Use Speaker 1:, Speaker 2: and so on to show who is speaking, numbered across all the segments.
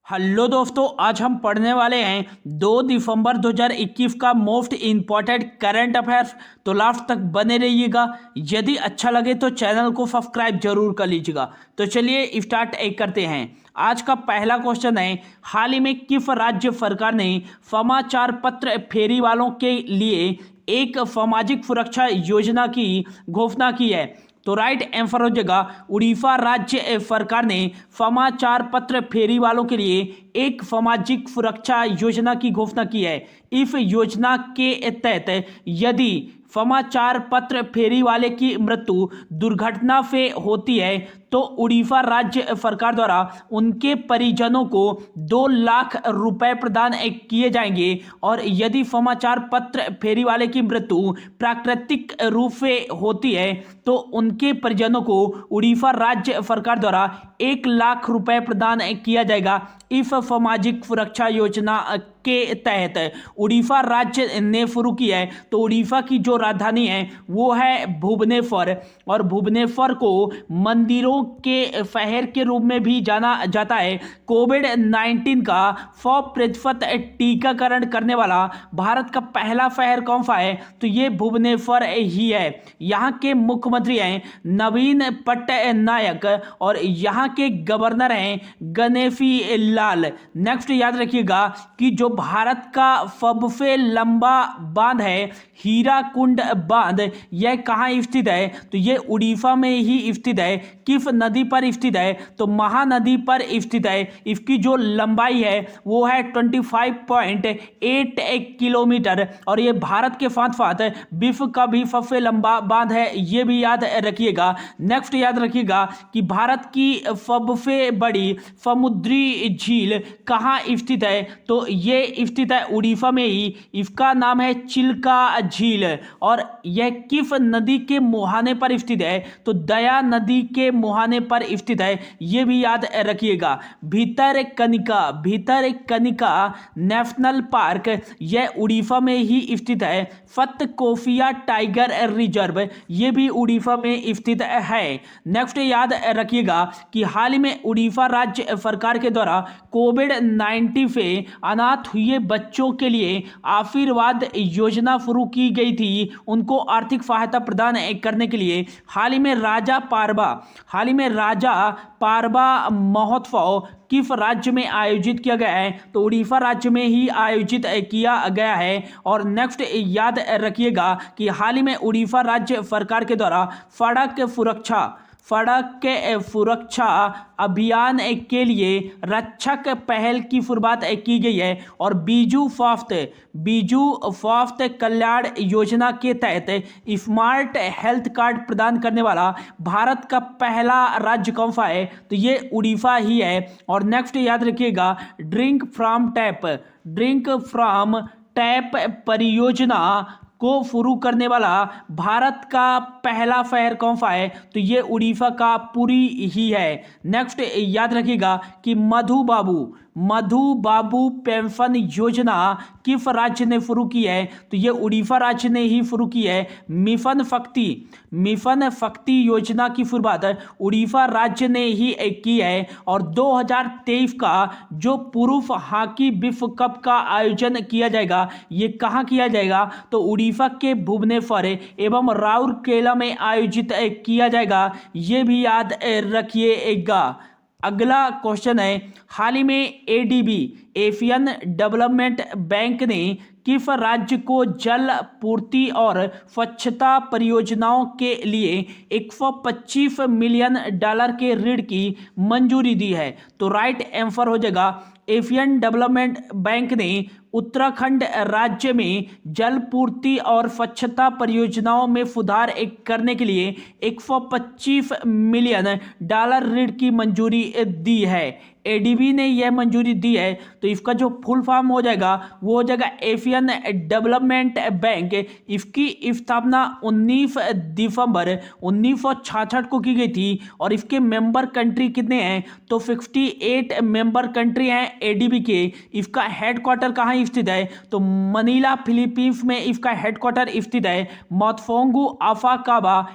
Speaker 1: Hello दोस्तों, आज हम पढ़ने वाले हैं 2 दिसंबर 2021 का मोस्ट इम्पॉर्टेंट करंट अफेयर्स। तो लास्ट तक बने रहिएगा। यदि अच्छा लगे तो चैनल को सब्सक्राइब जरूर कर लीजिएगा। तो चलिए स्टार्ट करते हैं। आज का पहला क्वेश्चन है, हाल ही में किस राज्य सरकार ने समाचार पत्र फेरी वालों के लिए एक सामाजिक सुरक्षा योजना की घोषणा की है? तो राइट आंसर हो जाएगा उड़ीसा राज्य सरकार ने समाचार पत्र फेरी वालों के लिए एक सामाजिक सुरक्षा योजना की घोषणा की है। इस योजना के तहत यदि समाचार पत्र फेरी वाले की मृत्यु दुर्घटना से होती है तो उड़ीसा राज्य सरकार द्वारा उनके परिजनों को 2 लाख रुपए प्रदान किए जाएंगे। और यदि समाचार पत्र फेरी वाले की मृत्यु प्राकृतिक रूप से होती है तो उनके परिजनों को उड़ीसा राज्य सरकार द्वारा 1 लाख रुपए प्रदान किया जाएगा। इस सामाजिक सुरक्षा योजना के तहत उड़ीसा राज्य ने शुरू की है। तो उड़ीसा की जो राजधानी है वो है भुवनेश्वर, और भुवनेश्वर को मंदिरों के शहर के रूप में भी जाना जाता है। कोविड-19 का 100% टीकाकरण करने वाला भारत का पहला शहर कौन सा है? तो ये भुवनेश्वर ही है। यहाँ के मुख्यमंत्री हैं नवीन पटनायक और यहाँ के गवर्नर हैं गणेशी लाल। नेक्स्ट याद रखिएगा कि जो भारत का सबसे लंबा बांध है हीराकुंड बांध, यह कहाँ स्थित है? तो ये उड़ीसा में ही स्थित है। किस नदी पर स्थित है? तो महानदी पर स्थित है। इसकी जो लंबाई है वो है 25.8 किलोमीटर, और ये भारत के साथ साथ विश्व का भी सबसे लंबा बांध है, ये भी याद रखिएगा। नेक्स्ट याद रखिएगा कि भारत की सबसे बड़ी समुद्री झील कहाँ स्थित है? तो ये स्थित है उड़ीसा में ही। इसका नाम है चिल्का झील, और यह किस नदी के मुहाने पर स्थित है? तो दया नदी के मुहाने पर स्थित है, ये भी याद रखिएगा। भितरकनिका नेशनल पार्क यह उड़ीसा में ही स्थित है। सतकोफिया टाइगर रिजर्व ये भी उड़ीसा में स्थित है। नेक्स्ट याद रखिएगा कि हाल ही में उड़ीसा राज्य सरकार के द्वारा कोविड-19 से अनाथ हुए बच्चों के लिए आशीर्वाद योजना शुरू की गई थी। उनको आर्थिक सहायता प्रदान करने के लिए हाल ही में राजा पारबा महोत्सव किस राज्य में आयोजित किया गया है? तो उड़ीसा राज्य में ही आयोजित किया गया है। और नेक्स्ट याद रखिएगा कि हाल ही में उड़ीसा राज्य सरकार के द्वारा सड़क के सुरक्षा अभियान के लिए रक्षक पहल की शुरुआत की गई है। और बीजू स्वास्थ्य कल्याण योजना के तहत स्मार्ट हेल्थ कार्ड प्रदान करने वाला भारत का पहला राज्य कौन सा है? तो ये उड़ीसा ही है। और नेक्स्ट याद रखिएगा ड्रिंक फ्रॉम टैप परियोजना को शुरू करने वाला भारत का पहला शहर कौन सा है? तो ये उड़ीसा का पुरी ही है। नेक्स्ट याद रखिएगा कि मधु बाबू पेंशन योजना किस राज्य ने शुरू की है? तो ये उड़ीसा राज्य ने ही शुरू की है। मिशन शक्ति योजना की शुरुआत उड़ीसा राज्य ने ही की है। और 2023 का जो पुरुष हॉकी विश्व कप का आयोजन किया जाएगा, ये कहाँ किया जाएगा? तो उड़ीसा के भुवनेश्वर एवं राउरकेला में आयोजित किया जाएगा, ये भी याद रखिएगा। अगला क्वेश्चन है, हाल ही में एडीबी एशियन डेवलपमेंट बैंक ने किस राज्य को जल पूर्ति और स्वच्छता परियोजनाओं के लिए 125 मिलियन डॉलर के ऋण की मंजूरी दी है? तो राइट आंसर हो जाएगा एशियन डेवलपमेंट बैंक ने उत्तराखंड राज्य में जल पूर्ति और स्वच्छता परियोजनाओं में सुधार करने के लिए 125 मिलियन डॉलर ऋण की मंजूरी दी है। एडीबी ने यह मंजूरी दी है। तो इसका जो फुल फॉर्म हो जाएगा वो हो जाएगा एशियन डेवलपमेंट बैंक। इसकी स्थापना 19 दिसंबर 1966 को की गई थी। और इसके मेंबर कंट्री कितने हैं? तो 68 मेंबर कंट्री हैं एडीबी के। इसका हेडक्वार्टर कहाँ स्थित है? तो मनीला फिलीपींस में इसका हेडक्वार्टर स्थित है। मोत्फोंगू आफाकाबा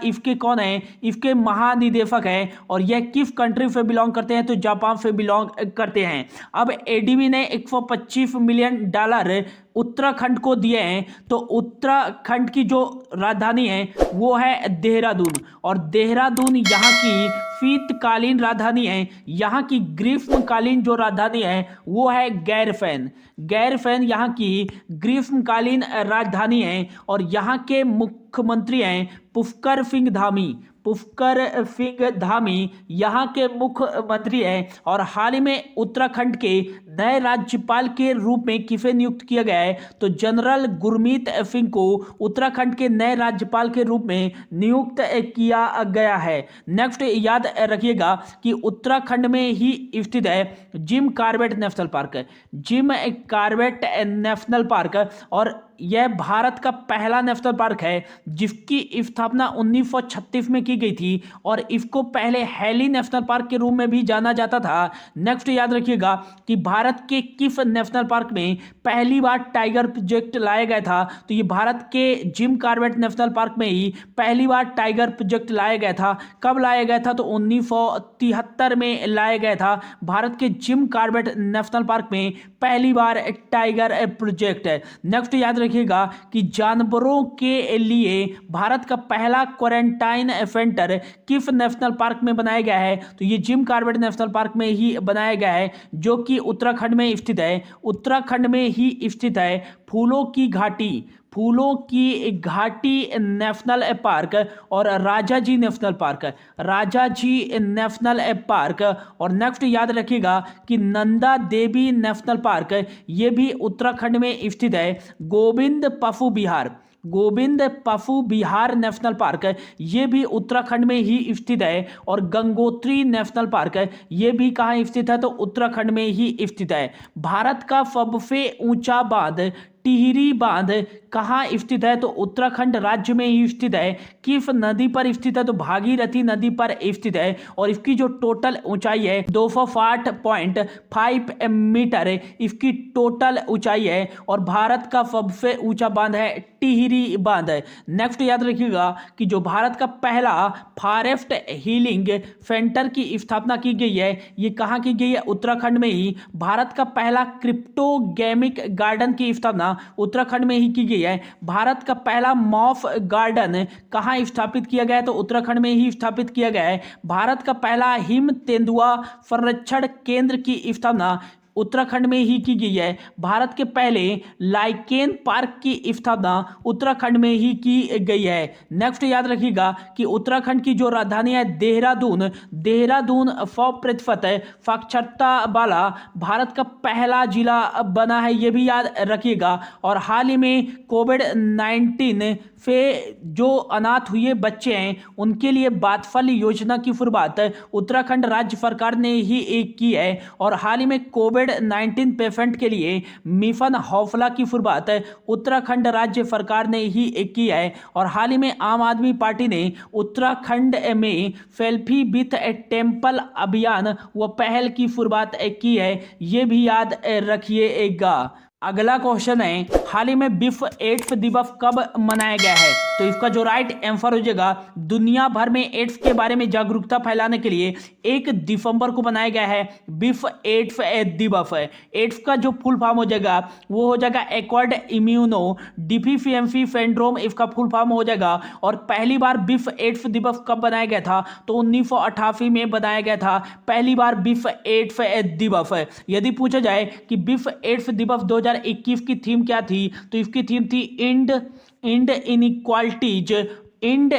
Speaker 1: इसके कौन है? इसके महानिदेशक है। और यह किस कंट्री से बिलोंग बिलोंग करते हैं तो जापान से बिलोंग करते हैं। अब एडीबी ने $125 मिलियन उत्तराखंड को दिए हैं। तो उत्तराखंड की जो राजधानी है वो है देहरादून, और देहरादून यहाँ की शीतकालीन राजधानी है। यहाँ की ग्रीष्मकालीन जो राजधानी है वो है गैरफैन। गैरफैन यहाँ की ग्रीष्मकालीन राजधानी है, और यहाँ के मुख्यमंत्री हैं पुष्कर सिंह धामी। पुष्कर सिंह धामी यहाँ के मुख्यमंत्री हैं। और हाल ही में उत्तराखंड के नए राज्यपाल के रूप में किसे नियुक्त किया गया है, तो जनरल गुरमीत सिंह को उत्तराखंड के नए राज्यपाल के रूप में नियुक्त किया गया है। नेक्स्ट याद रखिएगा कि उत्तराखंड में ही स्थित है Jim Corbett national park. Jim Corbett national park, और यह भारत का पहला नेशनल पार्क है जिसकी स्थापना 1936 में की गई थी, और इसको पहले हैली नेशनल पार्क के रूप में भी जाना जाता था। नेक्स्ट याद रखिएगा कि भारत के किस नेशनल पार्क में पहली बार टाइगर प्रोजेक्ट लाया गया था, तो ये भारत के जिम कॉर्बेट नेशनल पार्क में ही पहली बार टाइगर प्रोजेक्ट लाया गया था। कब लाया गया था, तो 1973 में लाया गया था। भारत के जिम कॉर्बेट नेशनल पार्क में पहली बार टाइगर प्रोजेक्ट है। नेक्स्ट याद रखिएगा कि जानवरों के लिए भारत का पहला क्वारंटाइन सेंटर किस नेशनल पार्क में बनाया गया है, तो ये जिम कॉर्बेट नेशनल पार्क में ही बनाया गया है, जो कि उत्तराखंड में स्थित है। उत्तराखंड में ही स्थित है फूलों की घाटी। फूलों की घाटी नेशनल पार्क और Rajaji national park. Rajaji national park. और नेक्स्ट याद रखिएगा कि नंदा देवी नेशनल पार्क, ये भी उत्तराखंड में स्थित है। गोविंद पशु विहार। गोविंद पशु विहार नेशनल पार्क, ये भी उत्तराखंड में ही स्थित है। और गंगोत्री नेशनल पार्क, ये भी कहाँ स्थित है, तो उत्तराखंड में ही स्थित है। भारत का सबसे ऊंचा बांध टिहरी बांध कहाँ स्थित है, तो उत्तराखंड राज्य में ही स्थित है। किस नदी पर स्थित है, तो भागीरथी नदी पर स्थित है। और इसकी जो टोटल ऊंचाई है 260.5 मीटर है, इसकी टोटल ऊंचाई है। और भारत का सबसे ऊंचा बांध है टिहरी बांध। नेक्स्ट याद रखिएगा कि जो भारत का पहला फॉरेस्ट हीलिंग सेंटर की स्थापना की गई है, ये कहाँ की गई है, उत्तराखंड में ही। भारत का पहला क्रिप्टोगेमिक गार्डन की स्थापना उत्तराखंड में ही की गई है। भारत का पहला मॉफ गार्डन कहाँ स्थापित किया गया है, तो उत्तराखंड में ही स्थापित किया गया है। भारत का पहला हिम तेंदुआ संरक्षण केंद्र की स्थापना उत्तराखंड में ही की गई है। भारत के पहले लाइकेन पार्क की स्थापना उत्तराखंड में ही की गई है। नेक्स्ट याद रखिएगा कि उत्तराखंड की जो राजधानी है देहरादून। देहरादून 100% साक्षरता वाला भारत का पहला जिला बना है, ये भी याद रखिएगा। और हाल ही में कोविड-19 से जो अनाथ हुए बच्चे हैं उनके लिए बातफल योजना की शुरुआत उत्तराखंड राज्य सरकार ने ही एक की है। और हाल ही में कोविड-19 पेशेंट के लिए मिशन हौसला की शुरुआत उत्तराखंड राज्य सरकार ने ही एक की है। और हाल ही में आम आदमी पार्टी ने उत्तराखंड में सेल्फी विथ ए टेम्पल अभियान व पहल की शुरुआत की है, ये भी याद रखिएगा। अगला क्वेश्चन है, हाल ही में विश्व एड्स दिवस कब मनाया गया है, तो इसका जो राइट आंसर हो जाएगा, दुनिया भर में एड्स के बारे में जागरूकता फैलाने के लिए 1 दिसंबर को बनाया गया है विश्व एड्स दिवस। एड्स का जो फुल फॉर्म हो जाएगा वो हो जाएगा एक्वायर्ड इम्यूनो डिफिशियंसी सिंड्रोम, इसका फुल फॉर्म हो जाएगा। और पहली बार विश्व एड्स दिवस कब बनाया गया था, तो 1988 में बनाया गया था पहली बार विश्व एड्स दिवस। यदि पूछा जाए कि विश्व एड्स दिवस 2021 की थीम क्या थी, तो इसकी थीम थी इंड इनइक्वालिटीज, इंड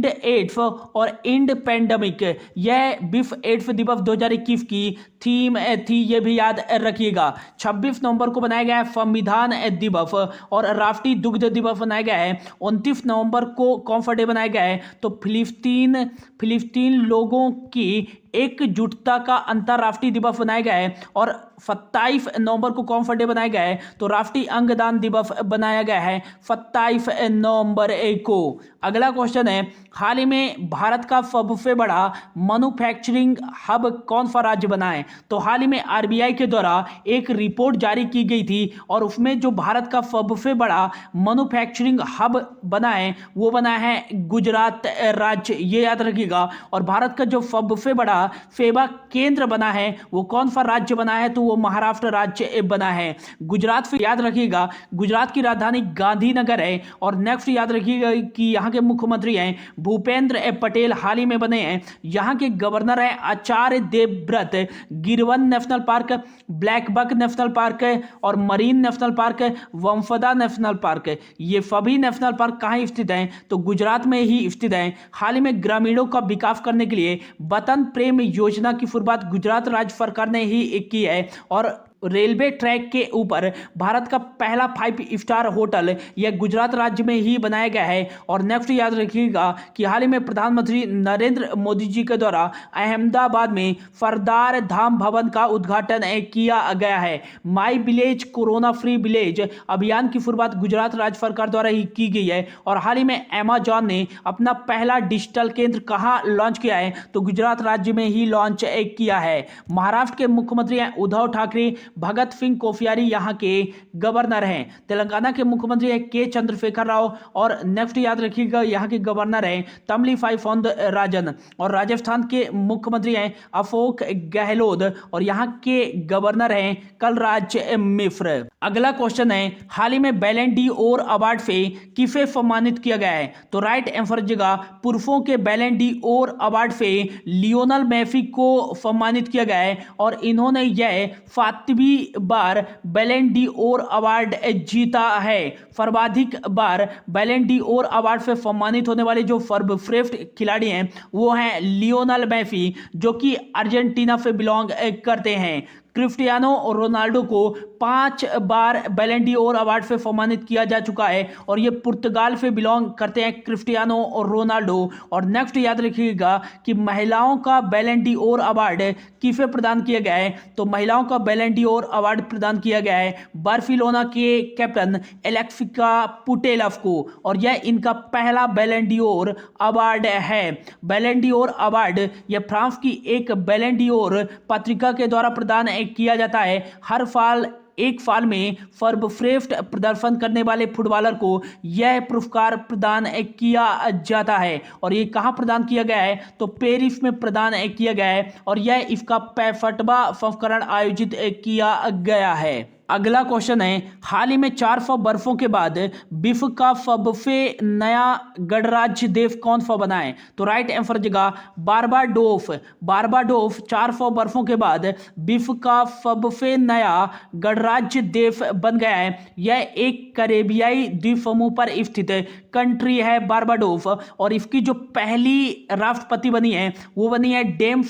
Speaker 1: एड्स और इंड पेंडेमिक। यह विश्व एड्स दिवस 2021 की थीम थी, ये भी याद रखिएगा। 26 नवंबर को बनाया गया है संविधान दिवस, और राष्ट्रीय दुग्ध दिवस बनाया गया है। 29 नवंबर को कौन सा डे बनाया गया है, तो फिलिस्तीन लोगों की एकजुटता का अंतर्राष्ट्रीय दिवस बनाया गया है। और 27 नवंबर को कौन सा डे बनाया गया है, तो राष्ट्रीय अंगदान दिवस बनाया गया है 27 नवंबर को। अगला क्वेश्चन है, हाल ही में भारत का सबसे बड़ा मैन्युफैक्चरिंग हब कौन सा राज्य बना है, तो हाल ही में आरबीआई के द्वारा एक रिपोर्ट जारी की गई थी, और उसमें जो भारत का सबसे बड़ा मैन्युफैक्चरिंग हब बना है वो बना है गुजरात राज्य, ये याद रखिएगा। और भारत का जो सबसे बड़ा सेवा केंद्र बना है वो कौन सा राज्य बना है, तो वो महाराष्ट्र राज्य बना है। गुजरात फिर याद रखिएगा, गुजरात की राजधानी गांधीनगर है। और नेक्स्ट याद रखिएगा कि यहाँ के मुख्यमंत्री हैं भूपेंद्र पटेल, हाल ही में बने हैं। यहाँ के गवर्नर हैं Acharya Devvrat. Girvan national park, blackbuck national park और marine national park, Vansda national park, ये सभी नेशनल पार्क कहाँ स्थित हैं, तो गुजरात में ही स्थित हैं। हाल ही में ग्रामीणों का विकास करने के लिए वतन प्रेम योजना की शुरुआत गुजरात राज्य सरकार ने ही की है। और रेलवे ट्रैक के ऊपर भारत का पहला 5 स्टार होटल यह गुजरात राज्य में ही बनाया गया है। और नेक्स्ट याद रखिएगा कि हाल ही में प्रधानमंत्री नरेंद्र मोदी जी के द्वारा अहमदाबाद में सरदार धाम भवन का उद्घाटन किया गया है। My village corona free village अभियान की शुरुआत गुजरात राज्य सरकार द्वारा ही की गई है। और हाल ही में अमेजॉन ने अपना पहला डिजिटल केंद्र कहाँ लॉन्च किया है, तो गुजरात राज्य में ही लॉन्च किया है। महाराष्ट्र के मुख्यमंत्री हैं उद्धव ठाकरे, भगत सिंह कोश्यारी यहाँ के गवर्नर हैं। तेलंगाना के मुख्यमंत्री हैं के चंद्रशेखर राव। और नेक्स्ट याद रखिएगा यहाँ के गवर्नर हैं तमिलिसाई सौंदरराजन। और राजस्थान के मुख्यमंत्री हैं अशोक गहलोत और यहाँ के गवर्नर हैं कलराज मिश्र। अगला क्वेश्चन है, हाल ही में बैलन डी ओर अवार्ड से किसे सम्मानित किया गया है, तो राइट आंसर जगह पुरुषों के बैलन डी ओर अवार्ड से लियोनल मेसी को सम्मानित किया गया है। और इन्होंने यह 7वीं बार बैलन डी ओर अवार्ड जीता है। सर्वाधिक बार बैलन डी ओर अवार्ड से सम्मानित होने वाले जो सर्वश्रेष्ठ खिलाड़ी हैं वो हैं लियोनल मेसी, जो कि अर्जेंटीना से बिलोंग करते हैं। क्रिस्टियानो रोनाल्डो को 5 बार बैलन डी ओर अवार्ड से सम्मानित किया जा चुका है। और ये पुर्तगाल से बिलोंग करते हैं क्रिस्टियानो और रोनाल्डो। और नेक्स्ट याद रखिएगा कि महिलाओं का बैलन डी ओर अवार्ड किसे प्रदान किया गया है, तो महिलाओं का बैलन डी ओर अवार्ड प्रदान किया गया है बार्सिलोना के कैप्टन एलेक्सिका पुटेलव को। और यह इनका पहला बैलन डी ओर अवार्ड है। बैलन डी ओर अवार्ड यह फ्रांस की एक बैलन डी ओर पत्रिका के द्वारा प्रदान किया जाता है। हर साल एक साल में सर्वश्रेष्ठ प्रदर्शन करने वाले फुटबॉलर को यह पुरस्कार प्रदान किया जाता है। और ये कहां प्रदान किया गया है, तो पेरिस में प्रदान किया गया है। और यह इसका 65वां संस्करण आयोजित किया गया है। अगला क्वेश्चन है, हाल ही में 400 वर्षों के बाद विश्व का सबसे नया गणराज्य देश कौन सा बना है, तो राइट आंसर जगह बारबाडोस। बारबाडोस 400 वर्षों के बाद विश्व का सबसे नया गणराज्य देश बन गया है। यह एक कैरेबियाई द्वीप समूह पर स्थित कंट्री है बारबाडोस। और इसकी जो पहली राष्ट्रपति बनी है वो बनी है डेम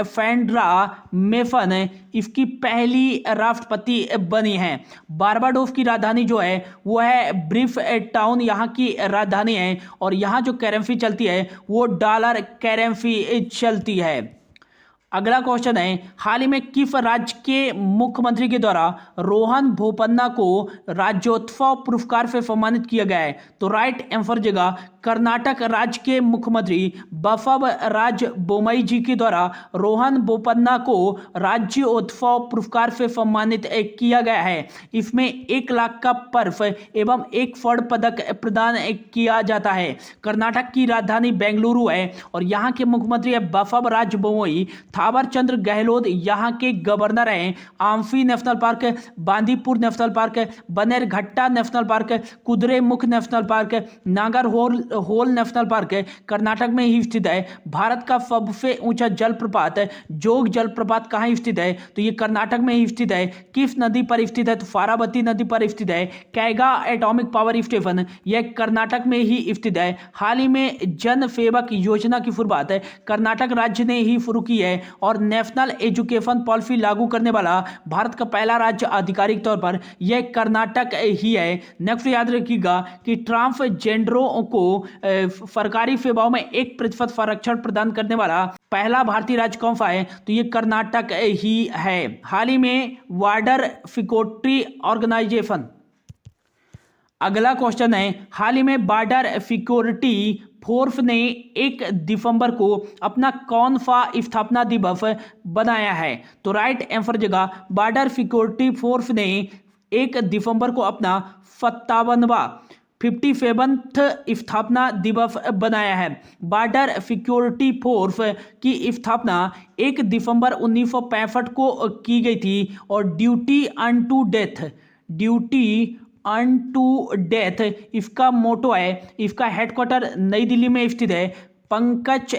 Speaker 1: फैंड्रा मेफन इसकी पहली राष्ट्रपति बनी है। बारबाडोस की राजधानी जो है वो है ब्रिफ टाउन, यहाँ की राजधानी है। और यहाँ जो करेंसी चलती है वो डॉलर करेंसी चलती है। अगला क्वेश्चन है, हाल ही में किस राज्य के मुख्यमंत्री के द्वारा रोहन बोपन्ना को राज्योत्सव पुरस्कार से सम्मानित किया गया है, तो राइट आंसर जगह कर्नाटक राज्य के मुख्यमंत्री बसवराज बोम्मई जी के द्वारा रोहन बोपन्ना को राज्योत्सव पुरस्कार से सम्मानित किया गया है। इसमें 1 लाख का पर्स एवं 1 स्वर्ण पदक प्रदान किया जाता है। कर्नाटक की राजधानी बेंगलुरु है और यहाँ के मुख्यमंत्री है बसवराज बोम्मई। थावरचंद्र गहलोत यहाँ के गवर्नर हैं। Anshi national park, Bandipur national park, Bannerghatta national park, Kudremukh national park, Nagarhole national park Karnataka में ही स्थित है। भारत का सबसे ऊंचा जलप्रपात जोग जलप्रपात कहाँ स्थित है, तो ये कर्नाटक में ही स्थित है। किस नदी पर स्थित है, तो फारावती नदी पर स्थित है। कैगा एटॉमिक पावर स्टेशन यह कर्नाटक में ही स्थित है। हाल ही में जन सेवक योजना की शुरुआत कर्नाटक राज्य ने ही शुरू की है और नेशनल एजुकेशन पॉलिसी लागू करने वाला भारत का पहला राज्य आधिकारिक तौर पर यह कर्नाटक ही है। नेक्स्ट याद रखिएगा कि ट्रांसजेंडरों को सरकारी सेवाओं में 1% संरक्षण प्रदान करने वाला पहला भारतीय राज्य कौन सा है, तो ये कर्नाटक ही है। हाल ही में बॉर्डर सिक्योरिटी ऑर्गेनाइजेशन। अगला क्वेश्चन है, हाल ही में बॉर्डर सिक्योरिटी फोर्स ने 1 दिसंबर को अपना कौन सा स्थापना दिवस बनाया है, तो राइट आंसर जगह बॉर्डर सिक्योरिटी फोर्स ने 1 दिसंबर को अपना 57वां 57वां स्थापना दिवस बनाया है। बॉर्डर सिक्योरिटी फोर्स की स्थापना 1 दिसंबर 1965 को की गई थी और ड्यूटी अनटू डेथ इसका मोटो है। इसका हेडक्वार्टर नई दिल्ली में स्थित है। पंकज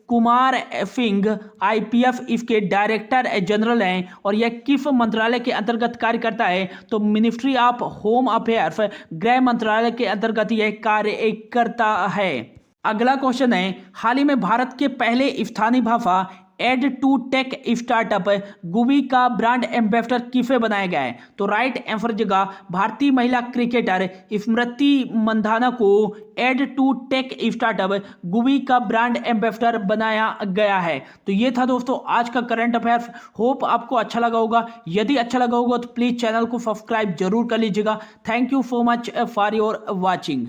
Speaker 1: कुमार सिंह आईपीएफ इसके डायरेक्टर जनरल हैं और यह किस मंत्रालय के अंतर्गत कार्य करता है तो मिनिस्ट्री ऑफ होम अफेयर्स, गृह मंत्रालय के अंतर्गत यह कार्य करता है। अगला क्वेश्चन है, हाल ही में भारत के पहले स्थानीय भाषा एड टू टेक स्टार्टअप गुबी का ब्रांड एम्बेसडर किसे बनाया गया है तो राइट आंसर जगह भारतीय महिला क्रिकेटर स्मृति मंधाना को एड टू टेक स्टार्टअप गुबी का ब्रांड एम्बेसडर बनाया गया है। तो ये था दोस्तों आज का करंट अफेयर्स। होप आपको अच्छा लगा होगा। यदि अच्छा लगा होगा तो प्लीज चैनल को सब्सक्राइब जरूर कर लीजिएगा। Thank you so much for your watching.